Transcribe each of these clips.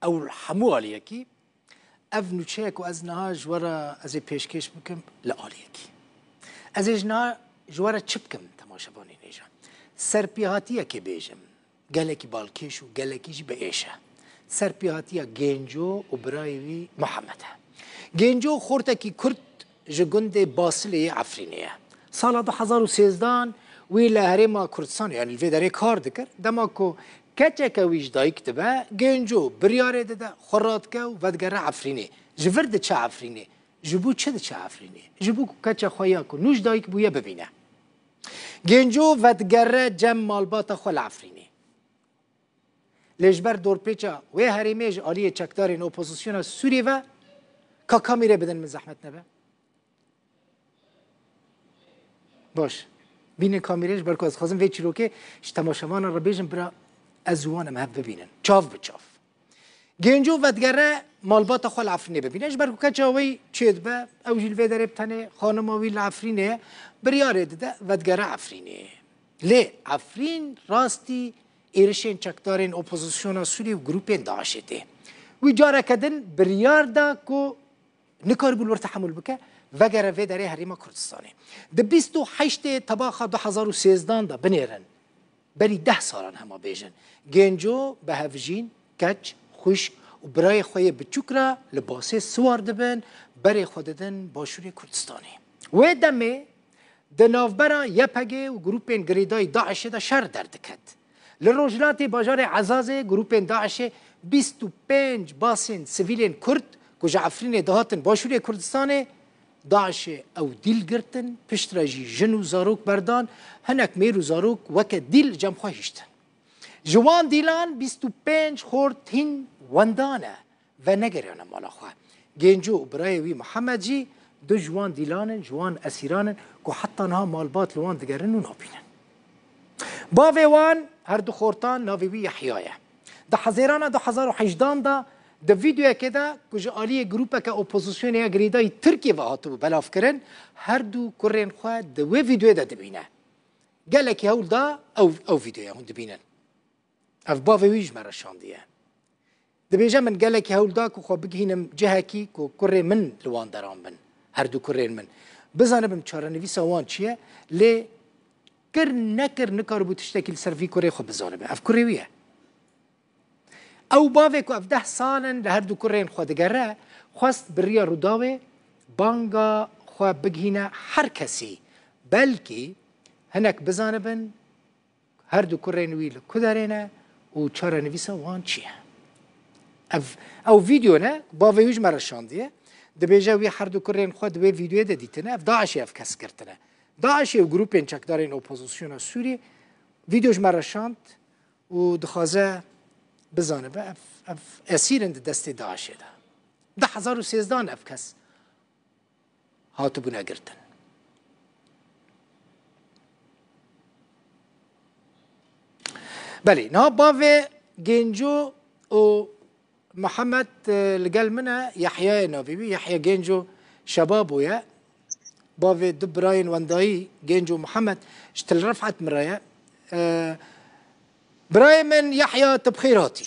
او الحمو عليكي افنو تشيك وازنها جورا ازي بيشكيش بكم لا عليكي ازي جنا جورا تشبكم تماشا باني نيجا سربيهاتيه كي بيجم قالكي بالكيش وقالكي جي بايشه سربيهاتيه جينجو وبرايوي محمد جينجو خورتكي كرت جگند باسلی عفرینیه سال 2013 ویلا هرما کردستان یعنی الفیدری کار دکر دما کو کچک ویش دایک تبا گنجو بریاره ده خورات که و ودگره عفرینی جورد چه عفرینی جبو چه چه عفرینی جبو کچ خویا کو نوش دایک بویا ببینه گنجو ودگره جم مالبات خل عفرینی لجبر دور پیچا و هریمیج آلیه چکدارین اپوزیسیون سوری و که کامیره بدن من زحمت نبه باش بین کامیرش برکو از خازم وی چیروکه تماشاوان را بیجن برا ازوانم هف ببینن چاف بچاف گنجو ودگره مالبات خال عفرینه ببینه اش برکو کچاوی چید با او جیل وی داره بتنه خانماوی العفرینه بریاره ده ودگره عفرینه لی عفرین راستی ایرشین چکدارین اپوزیسیون سوری و گروپین داشته وی جاره کدن بریار دا کو نکار بول تحمل بکه وگر وی داره هریما کردستانه ده 28 تباخ 2013 دا بنیرن بلی 10 سالان هما بیجن گنجو به هفجین کچ خوش و برای خوی بچوکرا لباسه سوار دبن برای خوددن باشوری کردستانه و دمه ده نافبرا یپگه و گروپین گریدای داعش دا شر دردکد لروجلات باجار عزازه گروپین داعش 25 باسین سویلین کرد کجا عفرین دهاتن باشوری کردستانه داعش او دیل گرتن پشت راجی جن و زاروک بردان هنک میر و زاروک وک دیل جمع خواهیشتن جوان دیلان 25 خورد هین وندانه و نگریانه مالا خواه گنجو برای وی محمد جی دو جوان دیلانن جوان اسیرانن که حتی نها مالبات لوان دگرن و نابینن باوی وان هر دو خورتان ناوی وی یحیایه ده حزیران 2018 دا ده ویدیو که کجا آلی گروپه که اپوزیسیون گریدای ترکیه و هاتو بلاف کرن هر دو کرین خواه ده ویدیو ده دبینه گله که هول دا او ویدیو هون دبینن اف باوی ویج مرشان دیه ده بیجه من گله که هول دا که خواه بگهینم جهه کی که کرین من لوان دران بن هر دو کرین من بزانه بم چاره نویس وان چیه لی کر نکر نکار بو تشتکل سروی کره خواه بزانه به اف کریویه او باوی که اف 10 سالن لهر دو کرین خواه دگره خواست بریا روداوی بانگا خواه بگهینه هر کسی بلکی هنک بزانه بن هر دو کرین ویل کدارینه و چاره نویسه وان چیه او ویدیو نه باوی ویج مرشان دیه ده بیجه وی هر دو کرین خواه دوی ویدیو ده دیتنه اف داعشی اف کس کرتنه داعشی و گروپین چکدارین اپوزیسیون سوری ویدیوش مرشاند و دخوازه بزانه به اف اسیرن دستی داعشه ده 2013 اف کس هاتو بونه گرتن بله نه باوی گنجو و محمد لقال منها يحيى نوفيبي يحيى جينجو شبابويا باوي دبراين وانداي جينجو محمد اشتل رفعت مرايا براي من يحيى تبخيراتي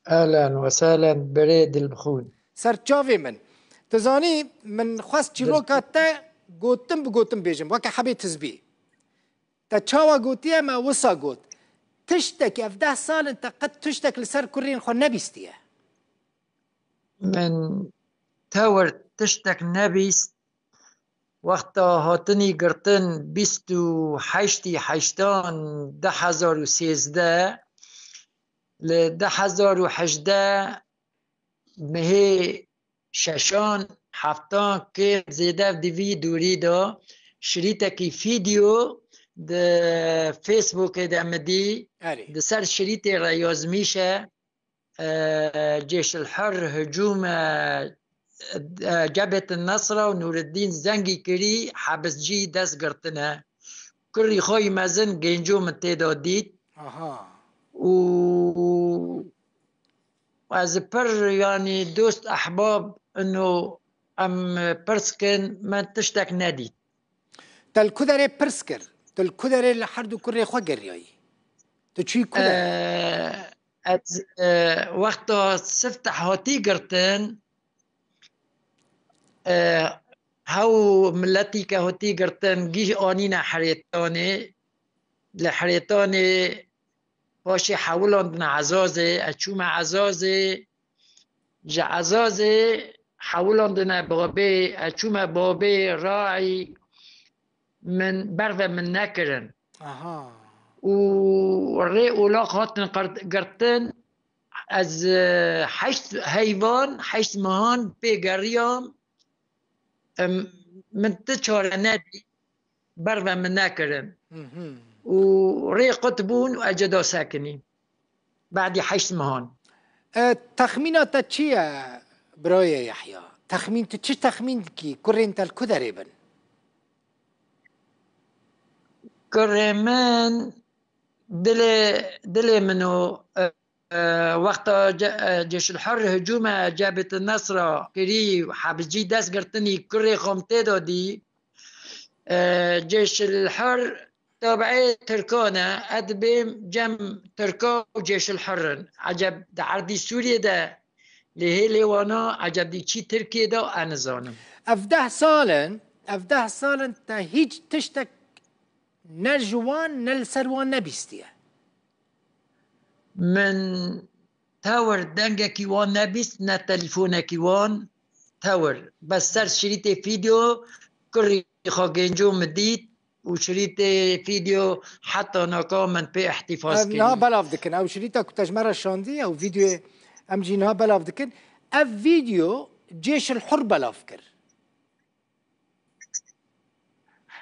اهلا وسهلا بريد البخون سرچاوي من تزاني من خواست جلوكا تا قوتم بقوتم بيجم وكا حبي تزبي تا تشاوا قوتيا ما وصا قوت تشتكي في 10 سال انت قد تشتك لسر كورين خو نبيستيه من تاور تشتك نبيست وقتا هاتني قرطن بيستو حيشتان 2013 ل 2018 مهي ششان حفتان که زیده دیوی دوری دا شریطه فيديو ده فيسبوك ده امدي ده سر شريط رياض ميشة جيش الحر هجوم جبهة النصرة ونور الدين زنگي كري حبس جي دس قرطنا كري خوي مازن جينجو من تيدا ديت و از پر يعني دوست احباب انه ام برسكن ما تشتك نديت تل كدري برسكر تل كدري لحردو كري خو قرياي تشي كدري از وقتا سفتح هاتی گرتن هاو ملتی که هاتی گرتن گیش آنین حریتانه لحریتانه باشي حولهم عزازة أشوم عزازة عزازة حولهم دنا بابي أشوم بابي راعي من برفة من نكرن اها وري ولاق هاتن قرتن از حشت حيوان حشت مهان بيقريام من تشار نبي برفة من نكرن وري قطبون وأجدوا ساكنين بعد 8 مهان. تخمينات چیه برای يحيى؟ تخمين چه تخمين کی كورنت الكدريبن؟ كرمان دل منو وقت جيش الحر هجومه جابت النصر كري وحبجي داس قرتني كري خمتي دودي جيش الحر تابعي تركانا أدبيم جم تركا وجيش الحر عجب دا عردي سوريا دا لهي ليوانا عجب دي چي تركيا دا أنا زانم 17 سالا تا هیچ تشتك نجوان نلسروان نبيستيه من تاور دنگا كيوان نبيست نا تليفونا كيوان تاور بس سر شريط فيديو كري خاقينجو مديت وشريط فيديو حتى ناكا من بي احتفاظ كري نها بلاف دكن او شريطة كنتاج مرة شاندي او فيديو امجي نها بلاف دكن اف فيديو جيش الحر بلاف كر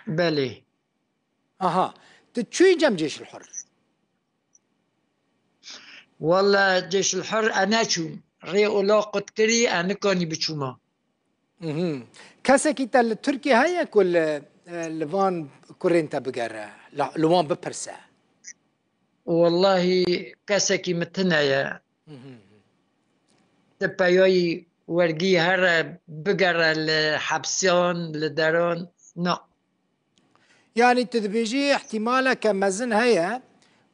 بله اها تشوي جم جيش الحر والله جيش الحر انا شوم ري اولاقت كري انا كاني بشوما كاسكي تل تركي هيا كل لفان كورنتا بقرة لوان ببرسا والله كاسكي متنايا تبايوي ورقي هر بقرة الحبسيون لدارون نا يعني تدبيجي احتمالا كمزن هيا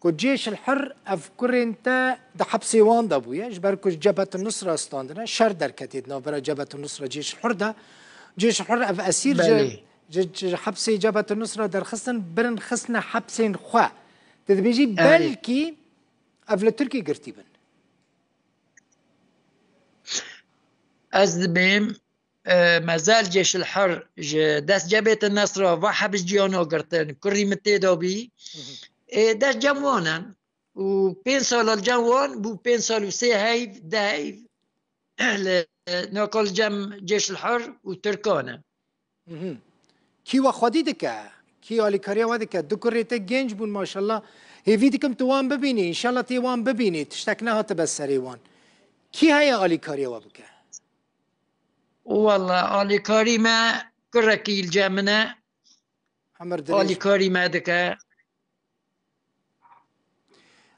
كجيش الحر اف كورنتا ده حبسي وان دابويا جبركو جبهة النصرة استاندنا شر دركتيدنا برا جبهة النصرة جيش الحر ده جيش الحر اف اسير حبسي جبهة النصرة در خصن برن خصنا حبسين خوا تدبيجي بلكي اف لتركي قرتيبن أزدبيم مازال جيش الحر داس جبهة النصرة وحبس جيانو قرتن كري متدابي داس جموانا و 5 سال الجوان بو 5 سال و 3 هيف ده هيف ناقل جم جيش الحر وتركانا كي وخدي دكا كي علي كاريا ودكا دكريت جنج بون ما شاء الله هي فيديكم توان ببيني ان شاء الله تيوان ببيني تشتكناها تبسري وان كي هي علي كاريا وبكا والله علي كاري ما كركي الجامنة علي كاري ما دكا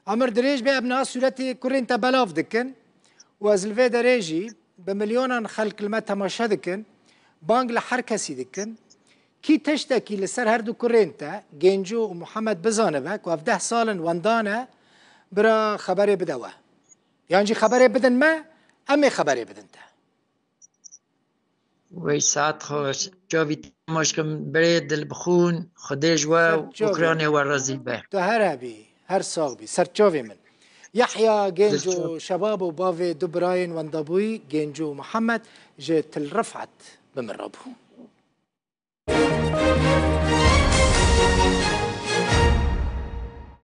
عمر دريج بأبناء سورتي كورنتا بلاف دكن وازلفي دريجي بمليون خلق الماء تماشا دكن بانج لحركسي دكن كي تشتكي لسر هردو كورنتا جينجو ومحمد بزانبك و 17 سال واندانا برا خبري بدوا يعني خبري بدن ما امي خبري بدن تا وي ساعت خوش جاوي تماشكم بريد البخون خديج وأوكرانيا والرزي به تهربي هر ساغبي سرچاوي من يحيى جينجو شباب وبافي دبراين واندابوي جينجو محمد جت الرفعت بمرابو